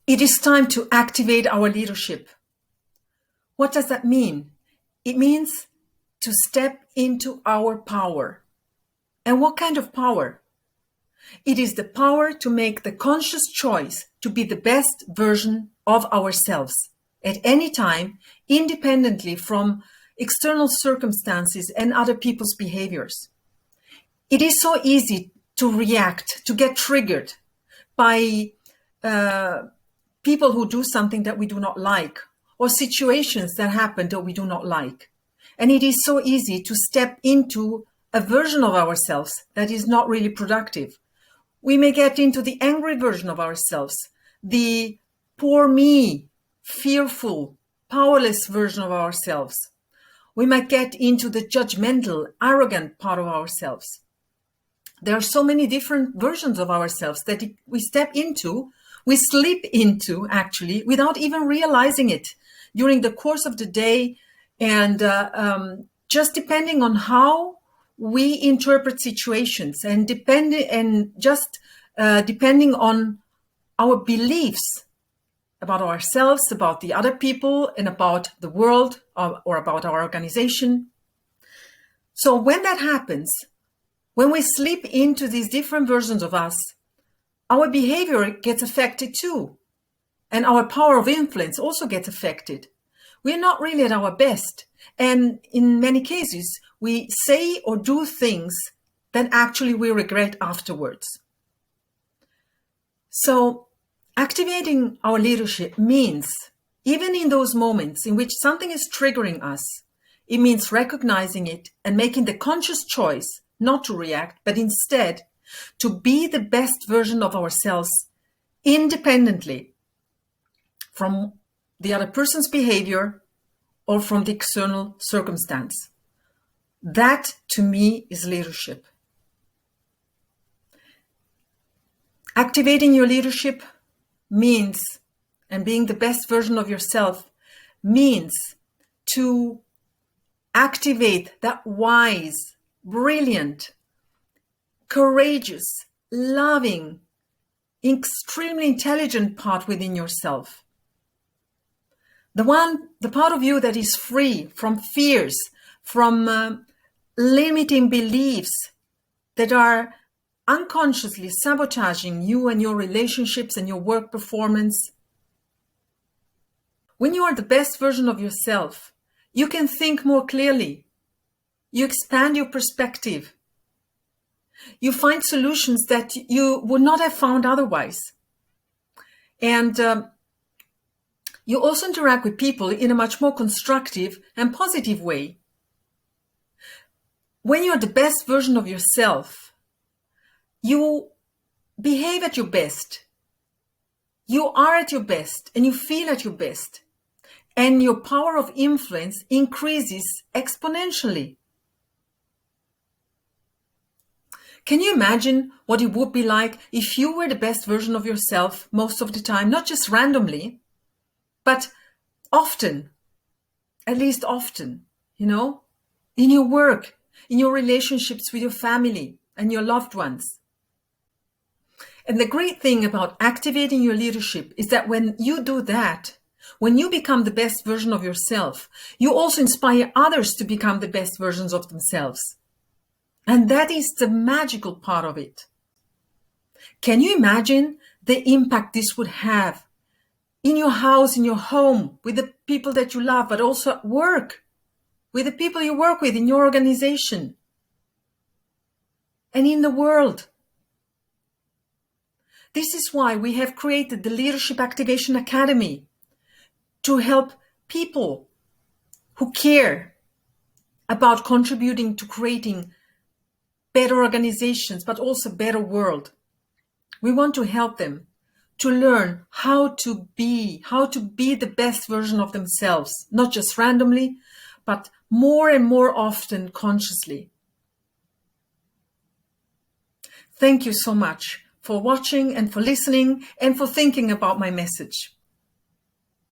It is time to activate our leadership. What does that mean? It means to step into our power. And what kind of power? It is the power to make the conscious choice to be the best version of ourselves at any time, independently from external circumstances and other people's behaviors. It is so easy to react, to get triggered by people who do something that we do not like, or situations that happen that we do not like. And it is so easy to step into a version of ourselves that is not really productive. We may get into the angry version of ourselves, the poor me, fearful, powerless version of ourselves. We might get into the judgmental, arrogant part of ourselves. There are so many different versions of ourselves that we step into, we slip into actually, without even realizing it during the course of the day, and just depending on how we interpret situations, and depending on our beliefs about ourselves, about the other people, and about the world, or about our organization. So when that happens, when we slip into these different versions of us, our behavior gets affected too. And our power of influence also gets affected. We're not really at our best. And in many cases, we say or do things that actually we regret afterwards. So activating our leadership means, even in those moments in which something is triggering us, it means recognizing it and making the conscious choice not to react, but instead to be the best version of ourselves independently from the other person's behavior or from the external circumstance. That, to me, is leadership. Activating your leadership means, and being the best version of yourself means, to activate that wise, brilliant, courageous, loving, extremely intelligent part within yourself. The part of you that is free from fears, from limiting beliefs that are unconsciously sabotaging you and your relationships and your work performance. When you are the best version of yourself, you can think more clearly. You expand your perspective. You find solutions that you would not have found otherwise. And you also interact with people in a much more constructive and positive way. When you're the best version of yourself, you behave at your best. You are at your best and you feel at your best. And your power of influence increases exponentially. Can you imagine what it would be like if you were the best version of yourself most of the time, not just randomly, but often, at least often, in your work, in your relationships with your family and your loved ones. And the great thing about activating your leadership is that when you do that, when you become the best version of yourself, you also inspire others to become the best versions of themselves. And that is the magical part of it. Can you imagine the impact this would have in your house, in your home, with the people that you love, but also at work, with the people you work with in your organization, and in the world? This is why we have created the Leadership Activation Academy, to help people who care about contributing to creating better organizations, but also a better world. We want to help them to learn how to be the best version of themselves, not just randomly, but more and more often consciously. Thank you so much for watching and for listening and for thinking about my message.